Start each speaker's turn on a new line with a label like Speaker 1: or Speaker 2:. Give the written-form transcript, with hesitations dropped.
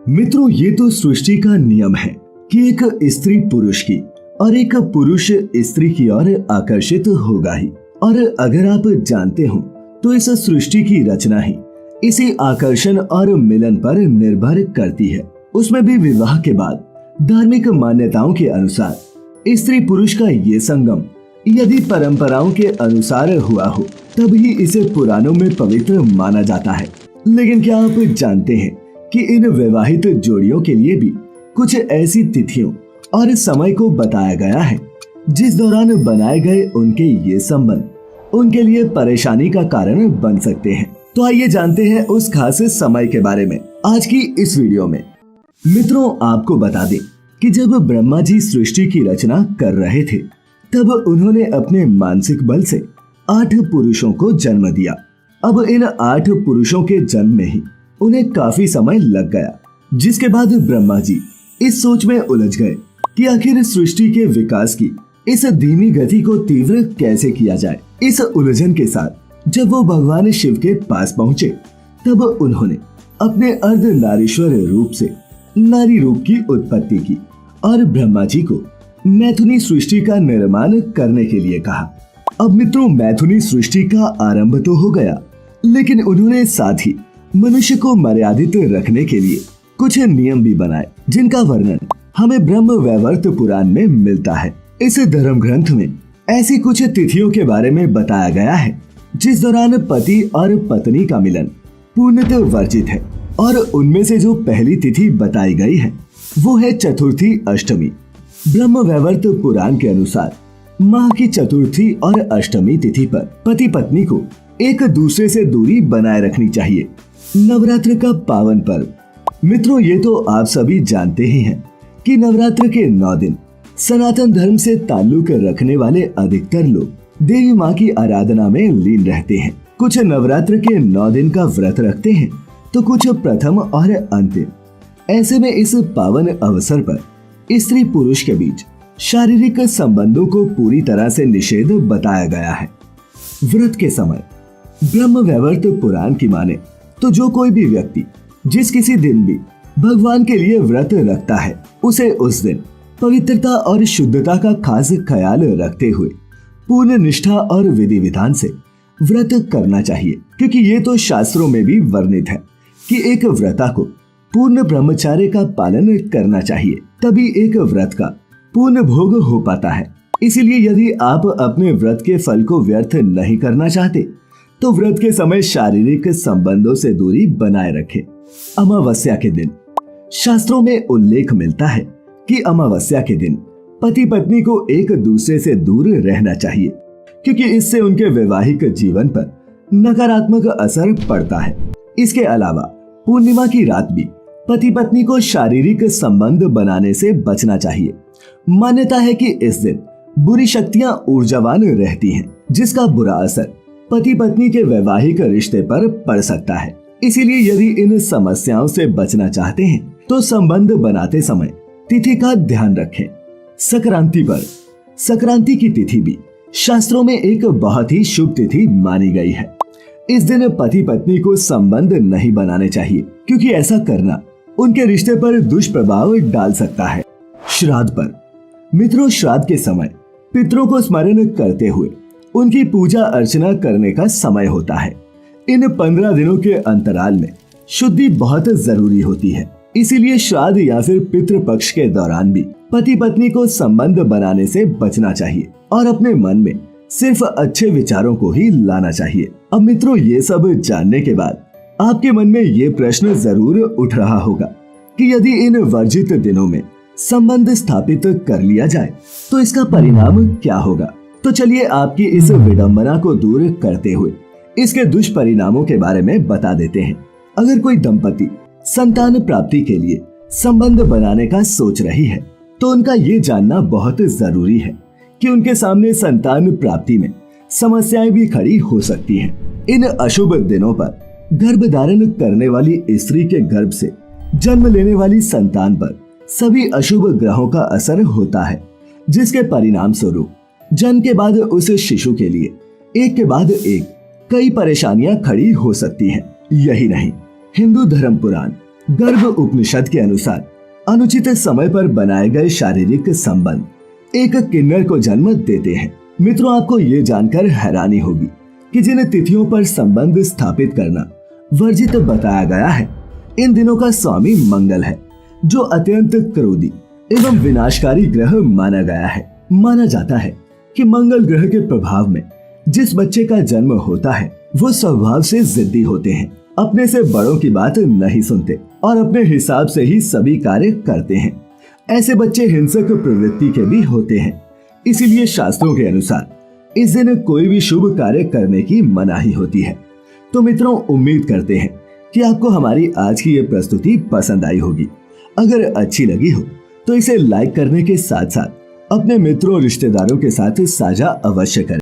Speaker 1: मित्रों, ये तो सृष्टि का नियम है कि एक स्त्री पुरुष की और एक पुरुष स्त्री की ओर आकर्षित होगा ही। और अगर आप जानते हो तो इस सृष्टि की रचना ही इसी आकर्षण और मिलन पर निर्भर करती है। उसमें भी विवाह के बाद धार्मिक मान्यताओं के अनुसार स्त्री पुरुष का ये संगम यदि परंपराओं के अनुसार हुआ हो तभी इसे पुराणों में पवित्र माना जाता है। लेकिन क्या आप जानते हैं कि इन विवाहित जोड़ियों के लिए भी कुछ ऐसी तिथियों और समय को बताया गया है जिस दौरान बनाए गए उनके ये संबंध उनके लिए परेशानी का कारण बन सकते हैं। तो आइए जानते हैं उस खास समय के बारे में आज की इस वीडियो में। मित्रों, आपको बता दें कि जब ब्रह्मा जी सृष्टि की रचना कर रहे थे तब उन्होंने अपने मानसिक बल से 8 पुरुषों को जन्म दिया। अब इन 8 पुरुषों के जन्म में ही उन्हें काफी समय लग गया, जिसके बाद ब्रह्मा जी इस सोच में उलझ गए कि आखिर सृष्टि के विकास की इस धीमी गति को तीव्र कैसे किया जाए। इस उलझन के साथ जब वो भगवान शिव के पास पहुंचे तब उन्होंने अपने अर्ध नारीश्वर रूप से नारी रूप की उत्पत्ति की और ब्रह्मा जी को मैथुनी सृष्टि का निर्माण करने के लिए कहा। अब मित्रों, मैथुनी सृष्टि का आरंभ तो हो गया, लेकिन उन्होंने साथ ही मनुष्य को मर्यादित रखने के लिए कुछ नियम भी बनाए जिनका वर्णन हमें ब्रह्म वैवर्त पुराण में मिलता है। इस धर्म ग्रंथ में ऐसी कुछ तिथियों के बारे में बताया गया है जिस दौरान पति और पत्नी का मिलन पूर्णतः वर्जित है, और उनमें से जो पहली तिथि बताई गई है वो है चतुर्थी अष्टमी। ब्रह्म वैवर्त पुराण के अनुसार माह की चतुर्थी और अष्टमी तिथि पर पति पत्नी को एक दूसरे से दूरी बनाए रखनी चाहिए। नवरात्र का पावन पर्व। मित्रों, ये तो आप सभी जानते ही हैं कि नवरात्र के 9 दिन सनातन धर्म से ताल्लुक रखने वाले अधिकतर लोग देवी माँ की आराधना में लीन रहते हैं। कुछ नवरात्र के 9 दिन का व्रत रखते हैं तो कुछ प्रथम और अंतिम। ऐसे में इस पावन अवसर पर स्त्री पुरुष के बीच शारीरिक संबंधों को पूरी तरह से निषेध बताया गया है। व्रत के समय ब्रह्म वैवर्त पुराण की माने तो जो कोई भी व्यक्ति जिस किसी दिन भी भगवान के लिए व्रत रखता है उसे उस दिन पवित्रता और शुद्धता का खास ख्याल रखते हुए पूर्ण निष्ठा और विधि विधान से व्रत करना चाहिए, क्योंकि ये तो शास्त्रों में भी वर्णित है कि एक व्रता को पूर्ण ब्रह्मचर्य का पालन करना चाहिए, तभी एक व्रत का पूर्ण भोग हो पाता है। इसीलिए यदि आप अपने व्रत के फल को व्यर्थ नहीं करना चाहते तो व्रत के समय शारीरिक संबंधों से दूरी बनाए रखें। अमावस्या के दिन शास्त्रों में उल्लेख मिलता है कि अमावस्या के दिन पति पत्नी को एक दूसरे से दूर रहना चाहिए, क्योंकि इससे उनके वैवाहिक जीवन पर नकारात्मक असर पड़ता है। इसके अलावा पूर्णिमा की रात भी पति पत्नी को शारीरिक संबंध बनाने से बचना चाहिए। मान्यता है कि इस दिन बुरी शक्तियां ऊर्जावान रहती हैं, जिसका बुरा असर पति पत्नी के वैवाहिक रिश्ते पर पड़ सकता है। इसीलिए यदि इन समस्याओं से बचना चाहते हैं तो संबंध बनाते समय तिथि का ध्यान रखें। संक्रांति पर संक्रांति की तिथि भी शास्त्रों में एक बहुत ही शुभ तिथि मानी गई है। इस दिन पति पत्नी को संबंध नहीं बनाने चाहिए, क्योंकि ऐसा करना उनके रिश्ते पर दुष्प्रभाव डाल सकता है। श्राद्ध पर मित्रों, श्राद्ध के समय पितरों को स्मरण करते हुए उनकी पूजा अर्चना करने का समय होता है। इन 15 दिनों के अंतराल में शुद्धि बहुत जरूरी होती है। इसीलिए श्राद्ध या फिर पितृपक्ष के दौरान भी पति पत्नी को संबंध बनाने से बचना चाहिए और अपने मन में सिर्फ अच्छे विचारों को ही लाना चाहिए। अब मित्रों, ये सब जानने के बाद आपके मन में ये प्रश्न जरूर उठ रहा होगा कि यदि इन वर्जित दिनों में संबंध स्थापित कर लिया जाए तो इसका परिणाम क्या होगा। तो चलिए आपकी इस विडंबना को दूर करते हुए इसके दुष्परिणामों के बारे में बता देते हैं। अगर कोई दंपति संतान प्राप्ति के लिए संबंध बनाने का सोच रही है तो उनका ये जानना बहुत जरूरी है कि उनके सामने संतान प्राप्ति में समस्याएं भी खड़ी हो सकती हैं। इन अशुभ दिनों पर गर्भ धारण करने वाली स्त्री के गर्भ से जन्म लेने वाली संतान पर सभी अशुभ ग्रहों का असर होता है, जिसके परिणाम स्वरूप जन्म के बाद उस शिशु के लिए एक के बाद एक कई परेशानियां खड़ी हो सकती हैं। यही नहीं, हिंदू धर्म पुराण गर्भ उपनिषद के अनुसार अनुचित समय पर बनाए गए शारीरिक संबंध एक किन्नर को जन्म देते हैं। मित्रों, आपको ये जानकर हैरानी होगी कि जिन तिथियों पर संबंध स्थापित करना वर्जित बताया गया है, इन दिनों का स्वामी मंगल है, जो अत्यंत क्रोधी एवं विनाशकारी ग्रह माना गया है। माना जाता है कि मंगल ग्रह के प्रभाव में जिस बच्चे का जन्म होता है वो स्वभाव से जिद्दी होते हैं, अपने से बड़ों की बात नहीं सुनते और अपने हिसाब से ही सभी कार्य करते हैं। ऐसे बच्चे हिंसक प्रवृत्ति के भी होते हैं। इसीलिए शास्त्रों के अनुसार इस दिन कोई भी शुभ कार्य करने की मनाही होती है। तो मित्रों, उम्मीद करते हैं कि आपको हमारी आज की ये प्रस्तुति पसंद आई होगी। अगर अच्छी लगी हो तो इसे लाइक करने के साथ साथ अपने मित्रों रिश्तेदारों के साथ साझा अवश्य करें।